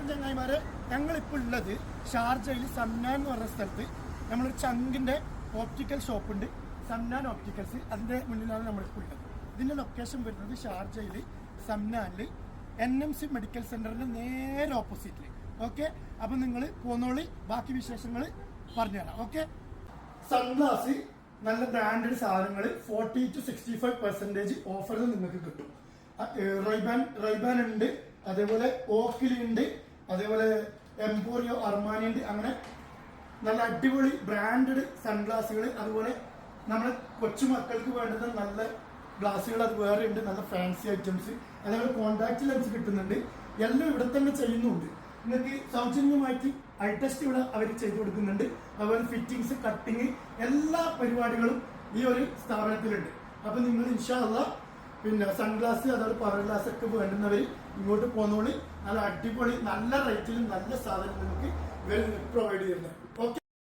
ചങ്ങായിമാരെ, ഞങ്ങളിപ്പോൾ ഉള്ളത് ഷാർജയിൽ സമ്നാൻ എന്ന് പറഞ്ഞ സ്ഥലത്ത് നമ്മളൊരു ചങ്കിൻ്റെ ഓപ്റ്റിക്കൽ ഷോപ്പുണ്ട്, സമ്നാൻ ഓപ്റ്റിക്കൽസ്. അതിൻ്റെ മുന്നിലാണ് നമ്മളിപ്പോൾ ഉള്ളത്. ഇതിൻ്റെ ലൊക്കേഷൻ വരുന്നത് ഷാർജയിൽ സമ്നാനിൽ NMC മെഡിക്കൽ സെൻ്ററിൻ്റെ നേരെ ഓപ്പോസിറ്റിൽ. ഓക്കെ, അപ്പം നിങ്ങൾ പോന്നോളി, ബാക്കി വിശേഷങ്ങൾ പറഞ്ഞുതരാം. ഓക്കെ, സൺഗ്ലാസ് നല്ല ബ്രാൻഡഡ് സാധനങ്ങൾ 40 to 65% ഓഫറിൽ നിങ്ങൾക്ക് കിട്ടും. റൈബാൻ ഉണ്ട്, അതേപോലെ ഓക്കിലി ഉണ്ട്, അതേപോലെ എംപോറിയോ അർമാനി ഉണ്ട്. അങ്ങനെ നല്ല അടിപൊളി ബ്രാൻഡഡ് സൺഗ്ലാസുകൾ, അതുപോലെ നമ്മുടെ കൊച്ചുമക്കൾക്ക് വേണ്ടുന്ന നല്ല ഗ്ലാസുകൾ അത് വേറെ ഉണ്ട്. നല്ല ഫാൻസി ഐറ്റംസ്, അതേപോലെ കോൺടാക്ട് ലെൻസ് കിട്ടുന്നുണ്ട്. എല്ലാം ഇവിടെ തന്നെ ചെയ്യുന്നുണ്ട്. നിങ്ങൾക്ക് സൗജന്യമായിട്ട് ഐ ടെസ്റ്റ് ഇവിടെ അവർ ചെയ്തു കൊടുക്കുന്നുണ്ട്. അതുപോലെ ഫിറ്റിങ്സ്, കട്ടിങ്, എല്ലാ പരിപാടികളും ഈ ഒരു സ്ഥാപനത്തിലുണ്ട്. അപ്പൊ നിങ്ങൾ ഇൻഷാ അല്ലാഹ് പിന്നെ സൺഗ്ലാസ്, അതുപോലെ പവർ ഗ്ലാസ് ഒക്കെ വേണ്ടുന്നവർ ഇങ്ങോട്ട് പോന്നോളി. നല്ല അടിപൊളി നല്ല റേറ്റിലും നല്ല സാധനം നിങ്ങൾക്ക് ഇവർ പ്രൊവൈഡ് ചെയ്യുന്നത്. ഓക്കെ.